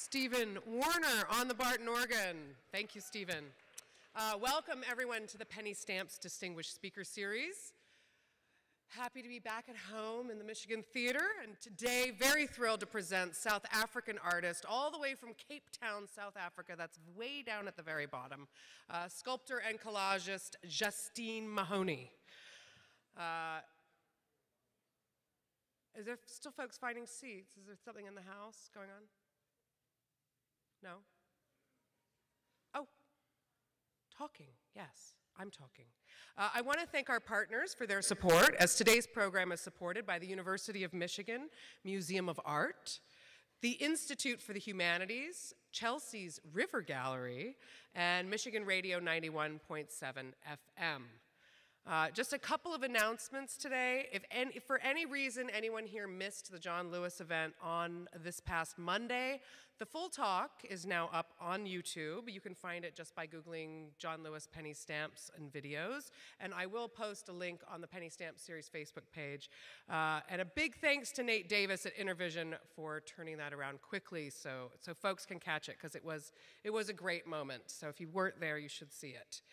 Stephen Warner on the Barton organ. Thank you, Stephen. Welcome, everyone, to the Penny Stamps Distinguished Speaker Series. Happy to be back at home in the Michigan Theater, and today very thrilled to present South African artist all the way from Cape Town, South Africa, that's way down at the very bottom, sculptor and collagist Justine Mahoney. Is there still folks finding seats? Is there something in the house going on? No? Oh, talking, yes. I'm talking. I want to thank our partners for their support, as today's program is supported by the University of Michigan Museum of Art, the Institute for the Humanities, Chelsea's River Gallery, and Michigan Radio 91.7 FM. Just a couple of announcements today. If for any reason anyone here missed the John Lewis event on this past Monday, the full talk is now up on YouTube. You can find it just by Googling John Lewis Penny Stamps and videos. And I will post a link on the Penny Stamp Series Facebook page. And a big thanks to Nate Davis at Intervision for turning that around quickly so folks can catch it, because it was a great moment. So if you weren't there, you should see it.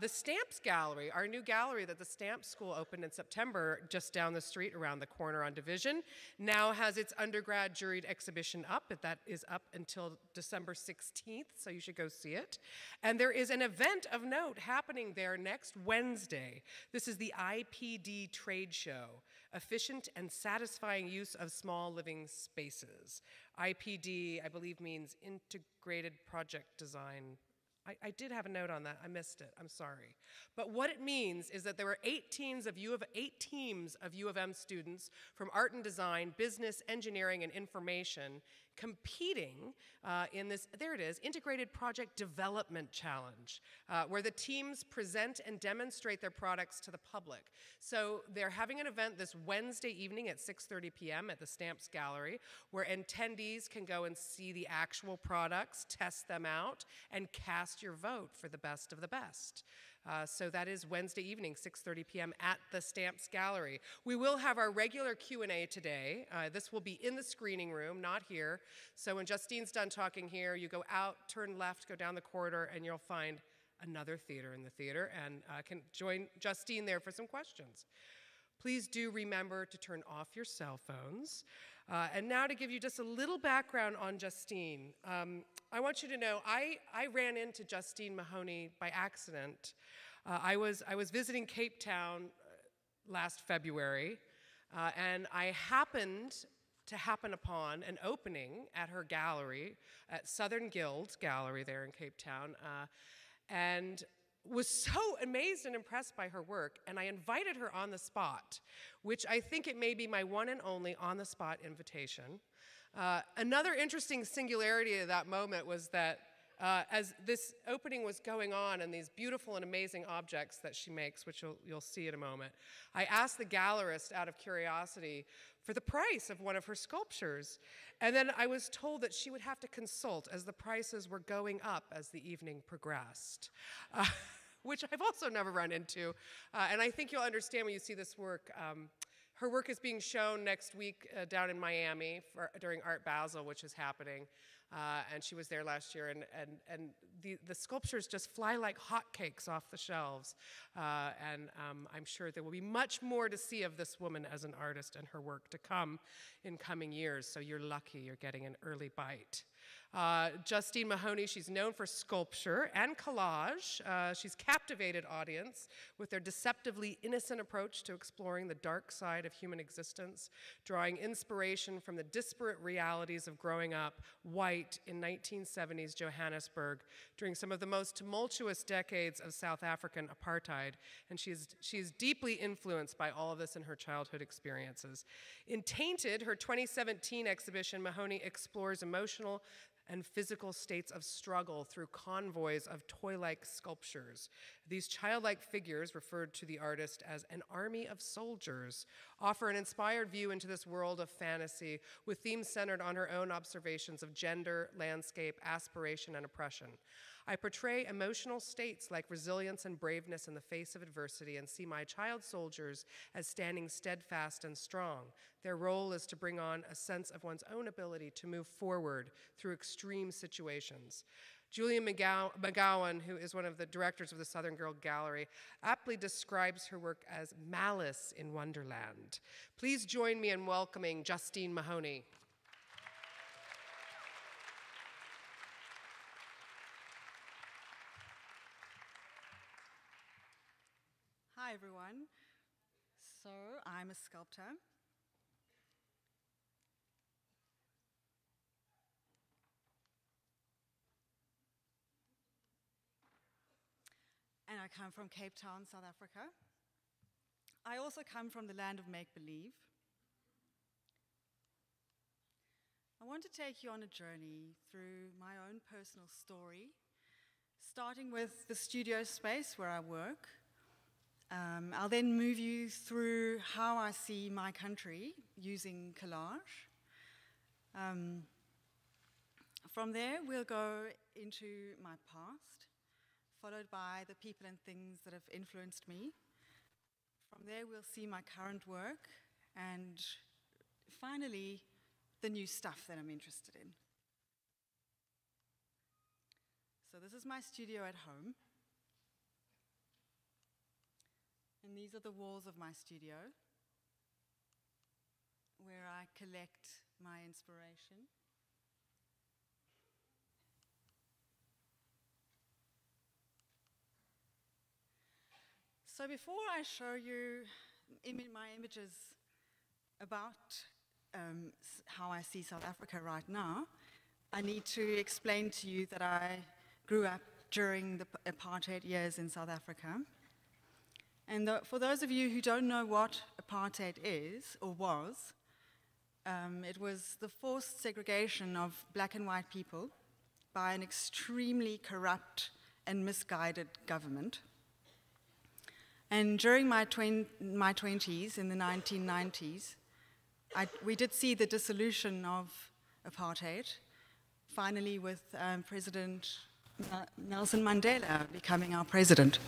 The Stamps Gallery, our new gallery that the Stamps School opened in September just down the street around the corner on Division, now has its undergrad juried exhibition up. That is up until December 16th, so you should go see it. And there is an event of note happening there next Wednesday. This is the IPD Trade Show, Efficient and Satisfying Use of Small Living Spaces. IPD, I believe, means Integrated Project Design. I did have a note on that. I missed it. I'm sorry. But what it means is that there were 8 teams of U of M students from art and design, business, engineering, and information competing in this, there it is, Integrated Project Development Challenge, where the teams present and demonstrate their products to the public. So they're having an event this Wednesday evening at 6:30 p.m. at the Stamps Gallery, where attendees can go and see the actual products, test them out, and cast your vote for the best of the best. So that is Wednesday evening, 6:30 p.m. at the Stamps Gallery. We will have our regular Q&A today. This will be in the screening room, not here. So when Justine's done talking here, you go out, turn left, go down the corridor, and you'll find another theater in the theater, and can join Justine there for some questions. Please do remember to turn off your cell phones. And now to give you just a little background on Justine. I want you to know I ran into Justine Mahoney by accident. I was visiting Cape Town last February, and I happened upon an opening at her gallery, at Southern Guild Gallery there in Cape Town, and was so amazed and impressed by her work, and I invited her on the spot, which I think it may be my one and only on-the-spot invitation. Another interesting singularity of that moment was that as this opening was going on and these beautiful and amazing objects that she makes, which you'll see in a moment, I asked the gallerist out of curiosity for the price of one of her sculptures. And then I was told that she would have to consult as the prices were going up as the evening progressed, which I've also never run into. And I think you'll understand when you see this work. Her work is being shown next week down in Miami during Art Basel, which is happening. And she was there last year, and the sculptures just fly like hotcakes off the shelves. And I'm sure there will be much more to see of this woman as an artist and her work to come in coming years, so you're lucky you're getting an early bite. Justine Mahoney, she's known for sculpture and collage. She's captivated audience with their deceptively innocent approach to exploring the dark side of human existence, drawing inspiration from the disparate realities of growing up white in 1970s Johannesburg during some of the most tumultuous decades of South African apartheid. And she's deeply influenced by all of this in her childhood experiences. In Tainted, her 2017 exhibition, Mahoney explores emotional and physical states of struggle through convoys of toy-like sculptures. These childlike figures, referred to the artist as an army of soldiers, offer an inspired view into this world of fantasy with themes centered on her own observations of gender, landscape, aspiration, and oppression. I portray emotional states like resilience and braveness in the face of adversity and see my child soldiers as standing steadfast and strong. Their role is to bring on a sense of one's own ability to move forward through extreme situations. Julian McGowan, who is one of the directors of the Southern Girl Gallery, aptly describes her work as Malice in Wonderland. Please join me in welcoming Justine Mahoney. Hi, everyone. So I'm a sculptor. And I come from Cape Town, South Africa. I also come from the land of make-believe. I want to take you on a journey through my own personal story, starting with the studio space where I work. I'll then move you through how I see my country using collage. From there, we'll go into my past, followed by the people and things that have influenced me. From there, we'll see my current work, and finally, the new stuff that I'm interested in. So this is my studio at home. And these are the walls of my studio, where I collect my inspiration. So before I show you my images about how I see South Africa right now, I need to explain to you that I grew up during the apartheid years in South Africa. And for those of you who don't know what apartheid is or was, it was the forced segregation of black and white people by an extremely corrupt and misguided government. And during my 20s, in the 1990s, we did see the dissolution of apartheid, finally with President Nelson Mandela becoming our president.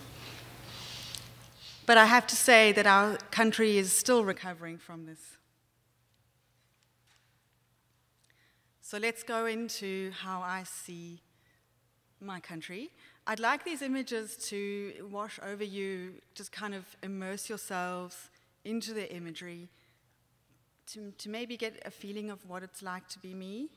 But I have to say that our country is still recovering from this. So let's go into how I see my country. I'd like these images to wash over you, just kind of immerse yourselves into the imagery, to maybe get a feeling of what it's like to be me.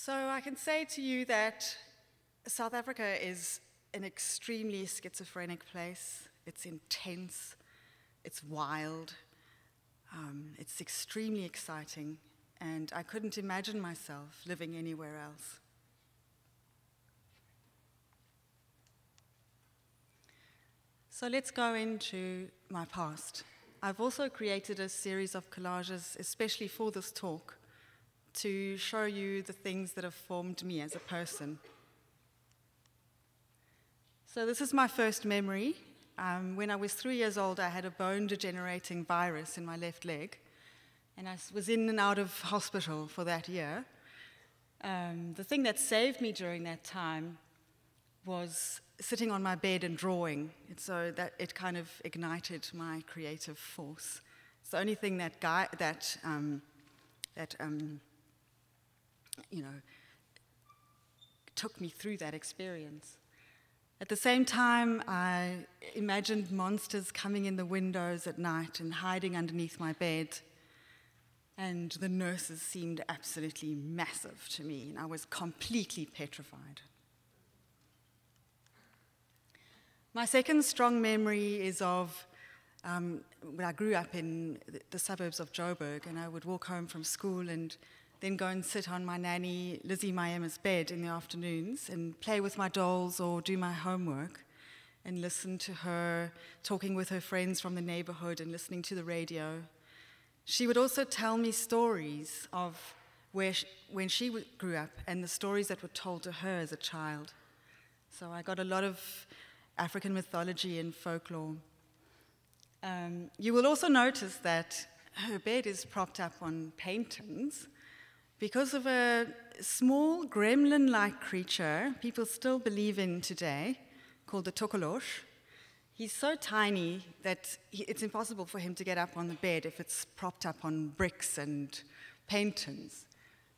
So I can say to you that South Africa is an extremely schizophrenic place. It's intense, it's wild, it's extremely exciting, and I couldn't imagine myself living anywhere else. So let's go into my past. I've also created a series of collages, especially for this talk, to show you the things that have formed me as a person. So this is my first memory. When I was 3 years old, I had a bone-degenerating virus in my left leg, and I was in and out of hospital for that year. The thing that saved me during that time was sitting on my bed and drawing, and so that it kind of ignited my creative force. It's the only thing that took me through that experience. At the same time, I imagined monsters coming in the windows at night and hiding underneath my bed, and the nurses seemed absolutely massive to me, and I was completely petrified. My second strong memory is of when I grew up in the suburbs of Joburg, and I would walk home from school and then go and sit on my nanny Lizzie Mayema's bed in the afternoons and play with my dolls or do my homework and listen to her talking with her friends from the neighborhood and listening to the radio. She would also tell me stories of when she grew up and the stories that were told to her as a child. So I got a lot of African mythology and folklore. You will also notice that her bed is propped up on paintings because of a small gremlin-like creature people still believe in today, called the collaged. He's so tiny that it's impossible for him to get up on the bed if it's propped up on bricks and paintings.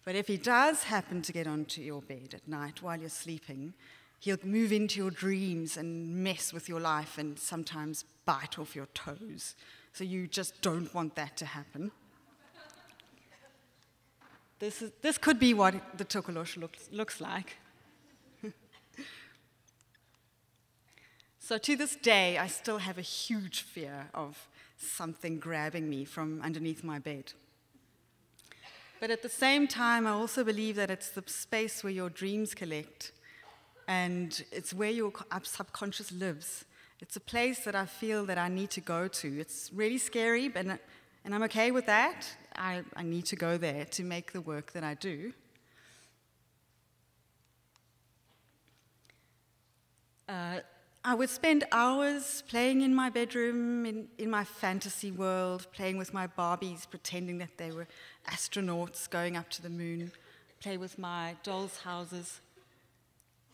But if he does happen to get onto your bed at night while you're sleeping, he'll move into your dreams and mess with your life and sometimes bite off your toes. So you just don't want that to happen. This could be what the collaged looks like. So to this day, I still have a huge fear of something grabbing me from underneath my bed. But at the same time, I also believe that it's the space where your dreams collect, and it's where your subconscious lives. It's a place that I feel that I need to go to. It's really scary, and I'm okay with that. I need to go there to make the work that I do. I would spend hours playing in my bedroom, in my fantasy world, playing with my Barbies, pretending that they were astronauts going up to the moon, play with my dolls' houses,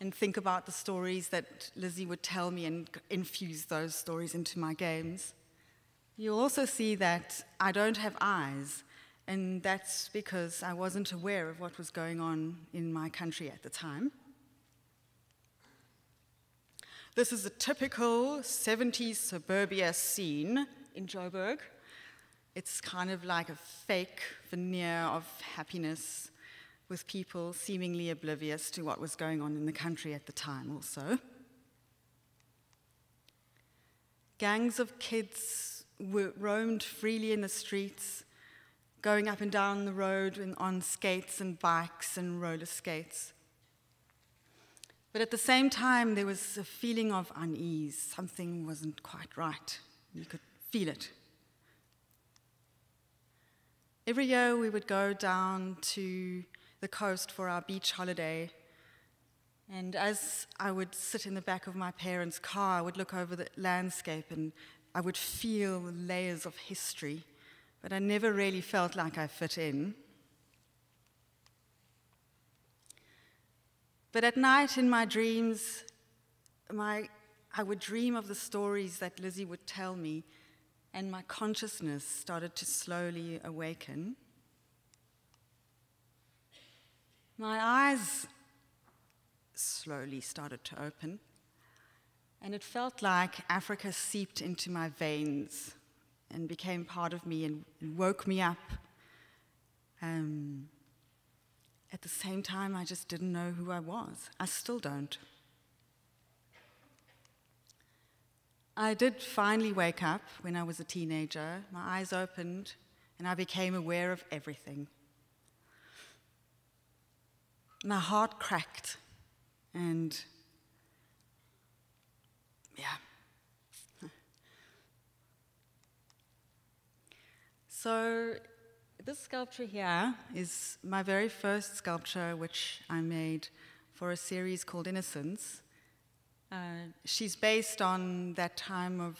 and think about the stories that Lizzie would tell me and infuse those stories into my games. You'll also see that I don't have eyes, and that's because I wasn't aware of what was going on in my country at the time. This is a typical 70s suburbia scene in Joburg. It's kind of like a fake veneer of happiness with people seemingly oblivious to what was going on in the country at the time also. Gangs of kids roamed freely in the streets, going up and down the road on skates and bikes and roller skates. But at the same time, there was a feeling of unease. Something wasn't quite right. You could feel it. Every year, we would go down to the coast for our beach holiday. And as I would sit in the back of my parents' car, I would look over the landscape and I would feel layers of history. But I never really felt like I fit in. But at night in my dreams, I would dream of the stories that Lizzie would tell me, and my consciousness started to slowly awaken. My eyes slowly started to open, and it felt like Africa seeped into my veins and became part of me and woke me up. At the same time, I just didn't know who I was. I still don't. I did finally wake up when I was a teenager. My eyes opened, and I became aware of everything. My heart cracked, and yeah. So this sculpture here is my very first sculpture, which I made for a series called Innocence. She's based on that time of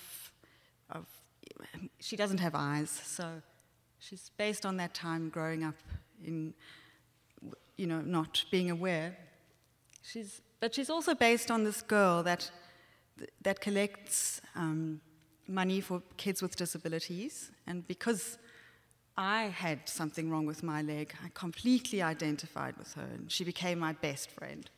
she doesn't have eyes, so she's based on that time growing up in, not being aware. But she's also based on this girl that collects money for kids with disabilities, and because I had something wrong with my leg, I completely identified with her, and she became my best friend.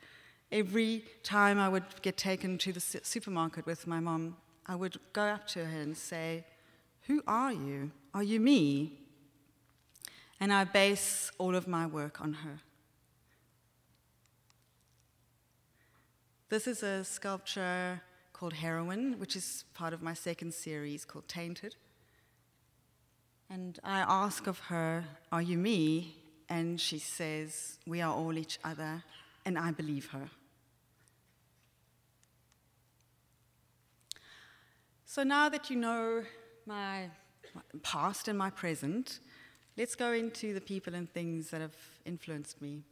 Every time I would get taken to the supermarket with my mom, I would go up to her and say, "Who are you? Are you me?" And I base all of my work on her. This is a sculpture called Heroine, which is part of my second series called Tainted. And I ask of her, "Are you me?" And she says, "We are all each other," and I believe her. So now that you know my past and my present, let's go into the people and things that have influenced me.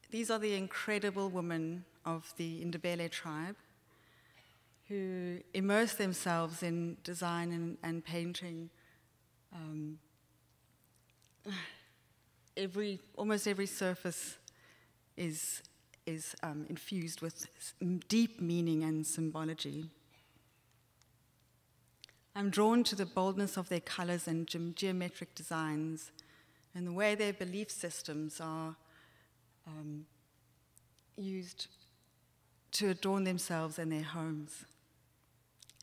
These are the incredible women of the Ndebele tribe who immerse themselves in design and painting. Almost every surface is infused with deep meaning and symbology. I'm drawn to the boldness of their colors and geometric designs and the way their belief systems are used to adorn themselves and their homes.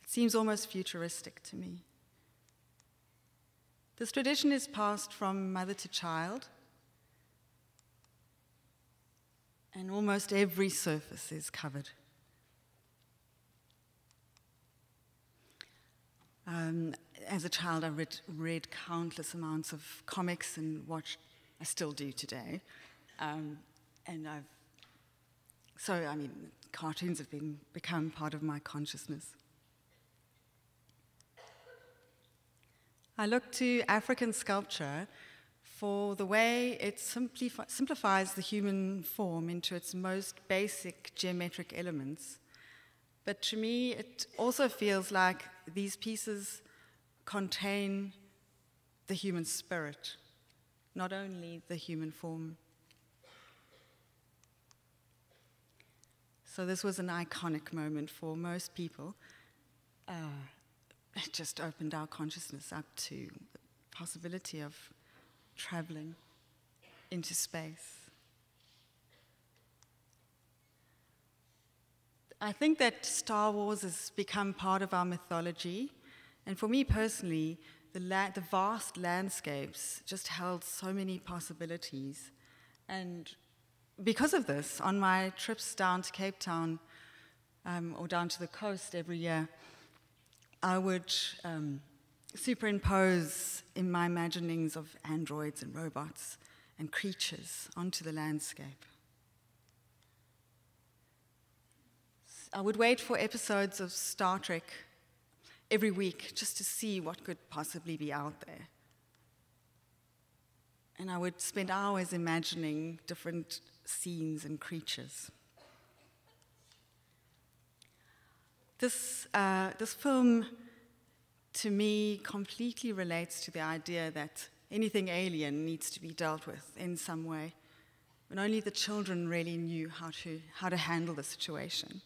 It seems almost futuristic to me. This tradition is passed from mother to child, and almost every surface is covered. As a child, I read countless amounts of comics and watched, I still do today. Cartoons have become part of my consciousness. I look to African sculpture for the way it simplifies the human form into its most basic geometric elements. But to me, it also feels like these pieces contain the human spirit, not only the human form. So this was an iconic moment for most people. It just opened our consciousness up to the possibility of traveling into space. I think that Star Wars has become part of our mythology, and for me personally, the vast landscapes just held so many possibilities. And because of this, on my trips down to Cape Town or down to the coast every year, I would superimpose in my imaginings of androids and robots and creatures onto the landscape. I would wait for episodes of Star Trek every week just to see what could possibly be out there. And I would spend hours imagining different scenes and creatures. This film, to me, completely relates to the idea that anything alien needs to be dealt with in some way, and only the children really knew how to handle the situation.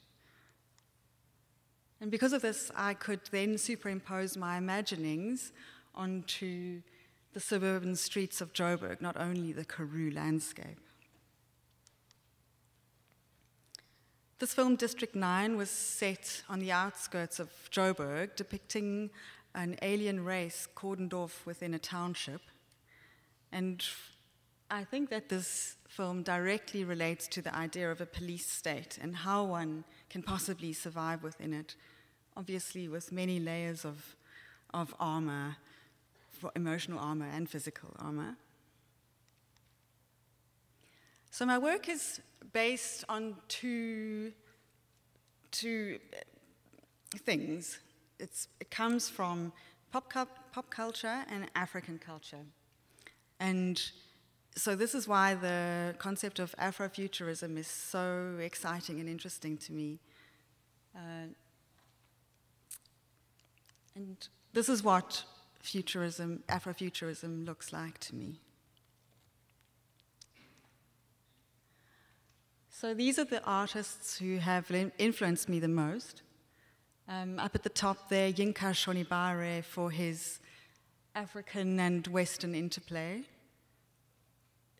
And because of this, I could then superimpose my imaginings onto the suburban streets of Joburg, not only the Karoo landscape. This film, District 9, was set on the outskirts of Joburg, depicting an alien race cordoned off within a township. And I think that this film directly relates to the idea of a police state and how one can possibly survive within it, obviously with many layers of armor, for emotional armor and physical armor. So my work is based on two things. It comes from pop culture and African culture. And so this is why the concept of Afrofuturism is so exciting and interesting to me. And this is what Afrofuturism looks like to me. So these are the artists who have influenced me the most. Up at the top there, Yinka Shonibare for his African and Western interplay.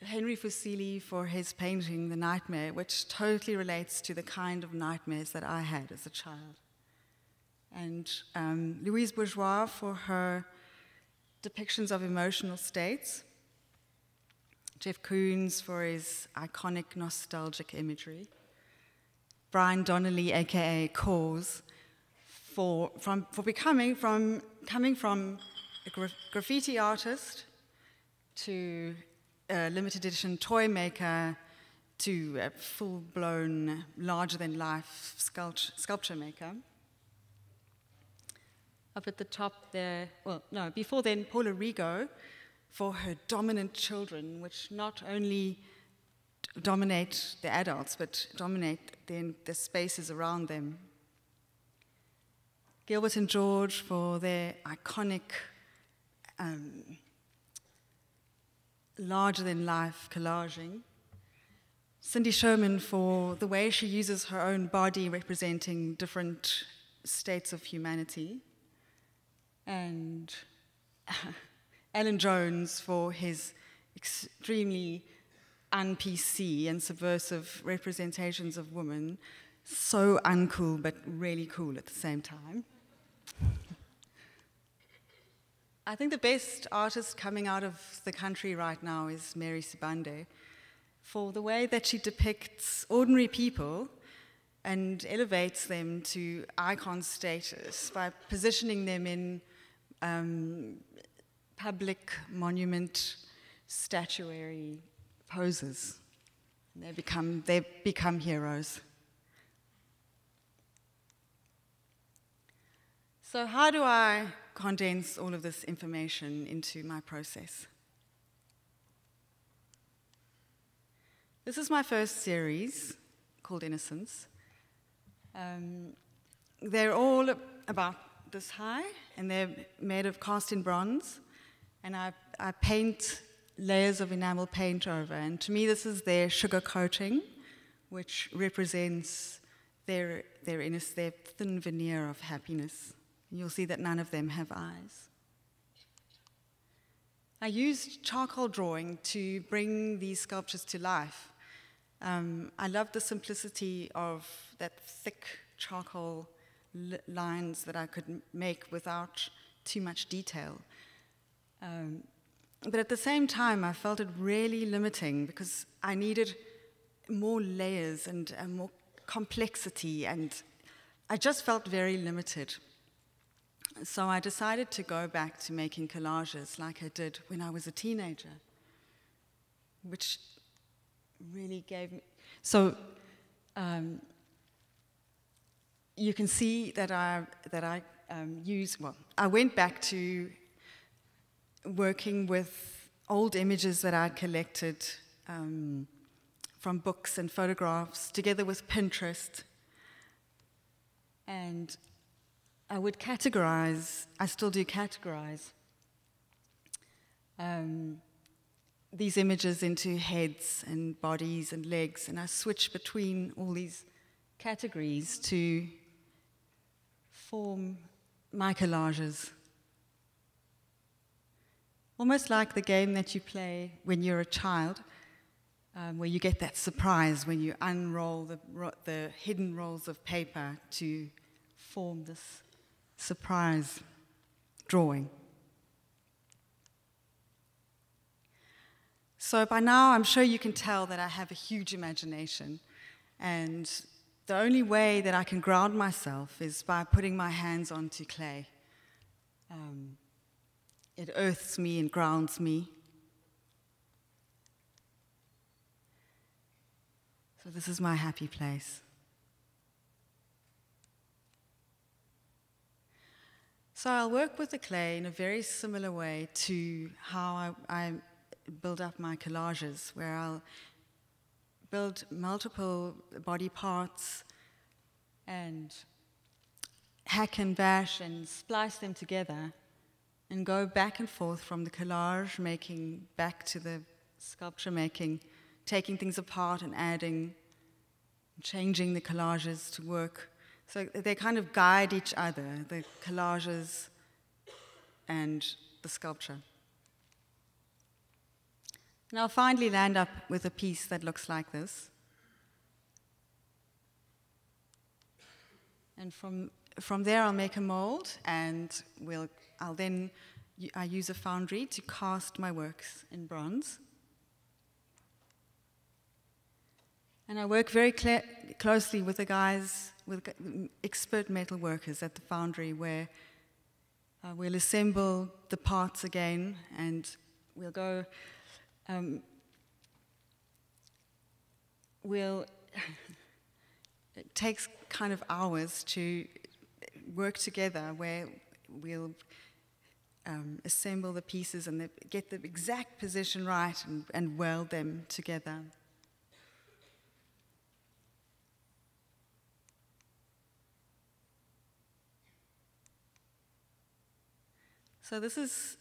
Henry Fusili for his painting, The Nightmare, which totally relates to the kind of nightmares that I had as a child. And Louise Bourgeois for her depictions of emotional states. Jeff Koons for his iconic nostalgic imagery. Brian Donnelly, aka Cause, coming from a graffiti artist to a limited edition toy maker to a full-blown, larger-than-life sculpture maker. Up at the top there, well, no, before then, Paula Rigo, for her dominant children, which not only dominate the adults, but dominate the spaces around them. Gilbert and George for their iconic, larger-than-life collaging. Cindy Sherman for the way she uses her own body representing different states of humanity. And Alan Jones for his extremely un-PC and subversive representations of women. So uncool, but really cool at the same time. I think the best artist coming out of the country right now is Mary Sibande, for the way that she depicts ordinary people and elevates them to icon status by positioning them in public monument statuary poses. They become heroes. So how do I condense all of this information into my process? This is my first series called Innocence. They're all about this high, and they're made of cast-in bronze, and I paint layers of enamel paint over, and to me this is their sugar coating, which represents their thin veneer of happiness. You'll see that none of them have eyes. I used charcoal drawing to bring these sculptures to life. I love the simplicity of that thick charcoal lines that I could make without too much detail. But at the same time, I felt it really limiting because I needed more layers and more complexity, and I just felt very limited. So I decided to go back to making collages like I did when I was a teenager, which really gave me... So you can see that I went back to working with old images that I'd collected from books and photographs, together with Pinterest. And I would categorize, I still do categorize, these images into heads and bodies and legs, and I switch between all these categories to form my collages. Almost like the game that you play when you're a child, where you get that surprise when you unroll the hidden rolls of paper to form this surprise drawing. So by now, I'm sure you can tell that I have a huge imagination, and the only way that I can ground myself is by putting my hands onto clay. It earths me and grounds me. So this is my happy place. So I'll work with the clay in a very similar way to how I build up my collages, where I'll build multiple body parts and hack and bash and splice them together and go back and forth from the collage making back to the sculpture making, taking things apart and adding, changing the collages to work. So they kind of guide each other, the collages and the sculpture. And I'll finally land up with a piece that looks like this. And from there I'll make a mold, and I use a foundry to cast my works in bronze. And I work very closely with the guys, with expert metal workers at the foundry, where we'll assemble the parts again, and we'll go, it takes kind of hours to work together, where we'll assemble the pieces and get the exact position right and weld them together. So this is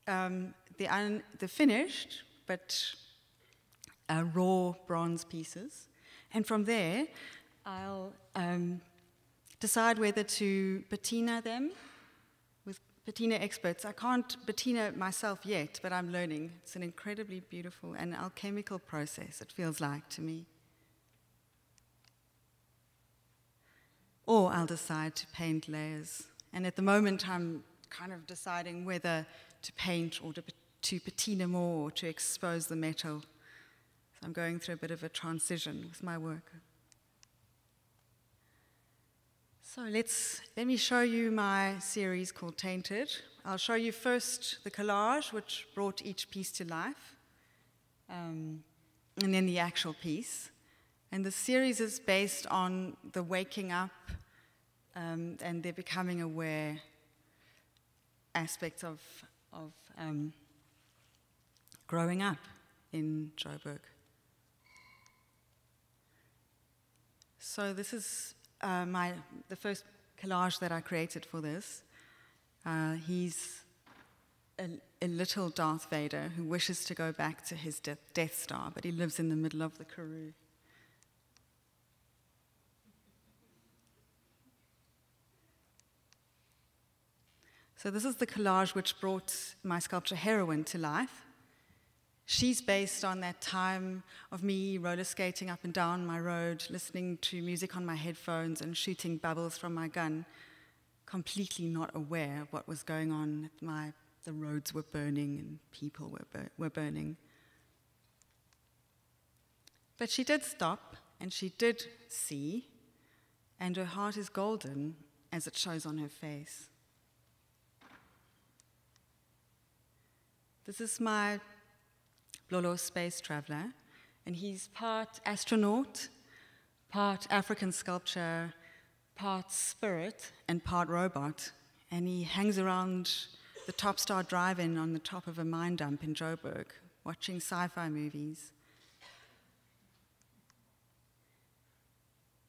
the finished but raw bronze pieces, and from there I'll decide whether to patina them with patina experts. I can't patina myself yet, but I'm learning. It's an incredibly beautiful and alchemical process, it feels like to me. Or I'll decide to paint layers, and at the moment I'm kind of deciding whether to paint or to patina more or to expose the metal. So I'm going through a bit of a transition with my work. So let me show you my series called Tainted. I'll show you first the collage, which brought each piece to life, and then the actual piece. And the series is based on the waking up and the becoming aware aspects of growing up in Joburg. So this is the first collage that I created for this. He's a little Darth Vader who wishes to go back to his Death Star, but he lives in the middle of the Karoo. So this is the collage which brought my sculpture heroine to life. She's based on that time of me roller skating up and down my road, listening to music on my headphones and shooting bubbles from my gun, completely not aware of what was going on. The roads were burning and people were burning. But she did stop, and she did see, and her heart is golden as it shows on her face. This is my Lolo space traveler, and he's part astronaut, part African sculpture, part spirit, and part robot. And he hangs around the Top Star Drive-In on the top of a mine dump in Joburg, watching sci-fi movies.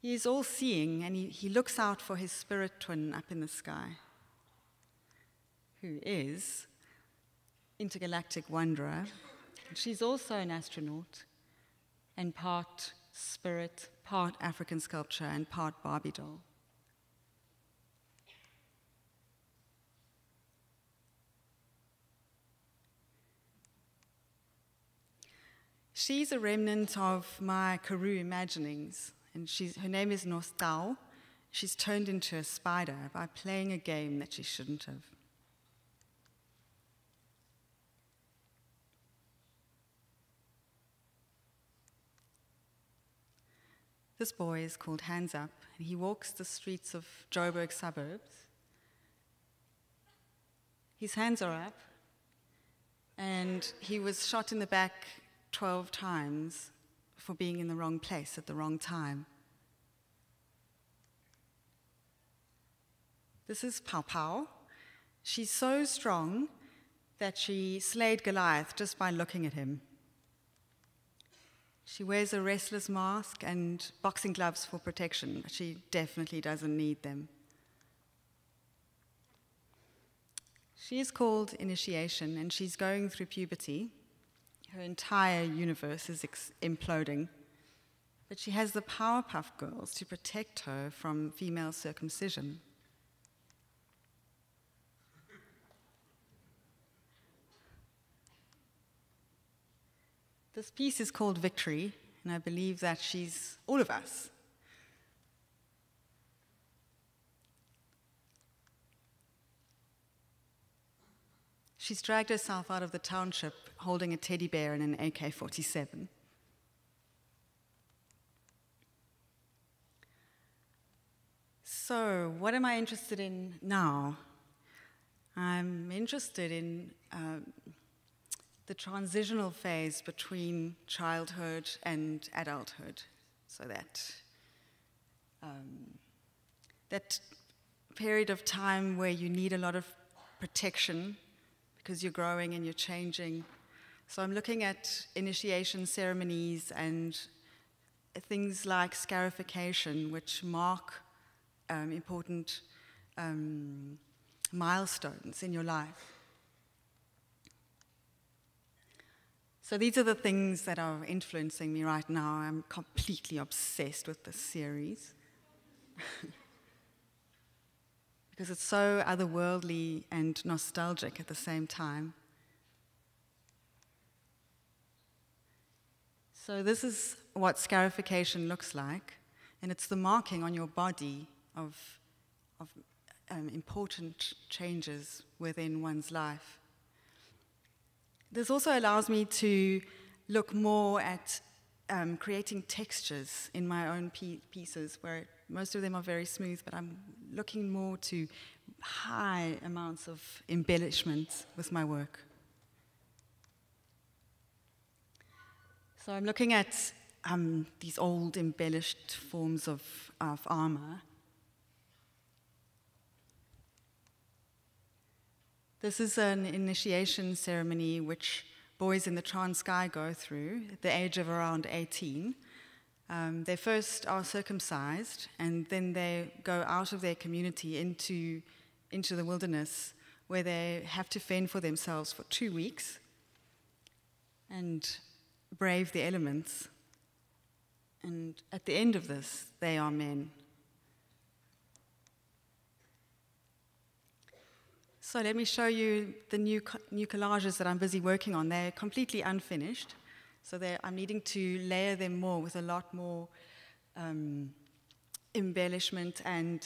He is all-seeing, and he looks out for his spirit twin up in the sky, who is intergalactic wanderer. She's also an astronaut, and part spirit, part African sculpture, and part Barbie doll. She's a remnant of my Karoo imaginings, and her name is Nostal. She's turned into a spider by playing a game that she shouldn't have. This boy is called Hands Up, and he walks the streets of Joburg suburbs. His hands are up, and he was shot in the back 12 times for being in the wrong place at the wrong time. This is Pau Pau. She's so strong that she slayed Goliath just by looking at him. She wears a wrestler's mask and boxing gloves for protection, but she definitely doesn't need them. She is called Initiation, and she's going through puberty. Her entire universe is imploding, but she has the Powerpuff Girls to protect her from female circumcision. This piece is called Victory, and I believe that she's all of us. She's dragged herself out of the township holding a teddy bear and an AK-47. So, what am I interested in now? I'm interested in the transitional phase between childhood and adulthood. So that period of time where you need a lot of protection because you're growing and you're changing. So I'm looking at initiation ceremonies and things like scarification, which mark important milestones in your life. So these are the things that are influencing me right now. I'm completely obsessed with this series. Because it's so otherworldly and nostalgic at the same time. So this is what scarification looks like, and it's the marking on your body of important changes within one's life. This also allows me to look more at creating textures in my own pieces, where most of them are very smooth, but I'm looking more to high amounts of embellishment with my work. So I'm looking at these old embellished forms of armor. This is an initiation ceremony which boys in the Transkei go through at the age of around 18. They first are circumcised, and then they go out of their community into the wilderness, where they have to fend for themselves for 2 weeks and brave the elements. And at the end of this, they are men. So let me show you the new collages that I'm busy working on. They're completely unfinished, so I'm needing to layer them more with a lot more embellishment, and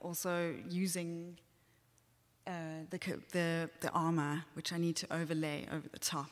also using the armor, which I need to overlay over the top.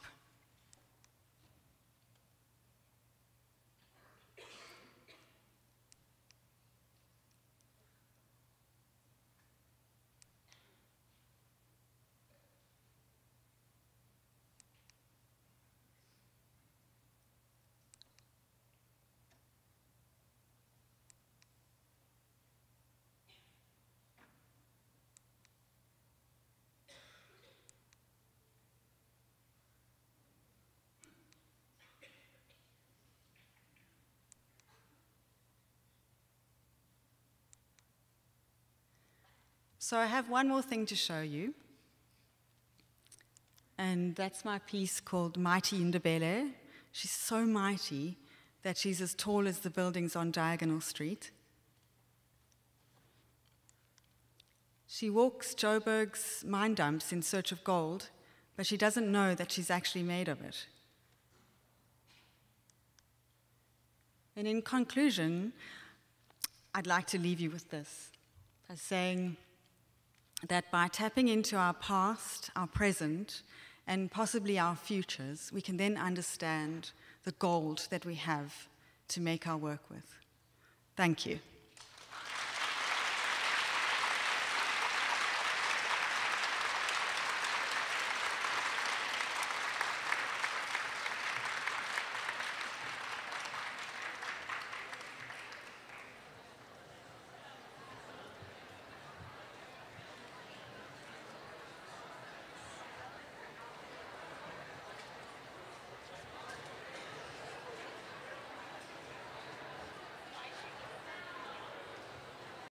So I have one more thing to show you, and that's my piece called Mighty Ndebele. She's so mighty that she's as tall as the buildings on Diagonal Street. She walks Joburg's mine dumps in search of gold, but she doesn't know that she's actually made of it. And in conclusion, I'd like to leave you with this, by saying that by tapping into our past, our present, and possibly our futures, we can then understand the gold that we have to make our work with. Thank you.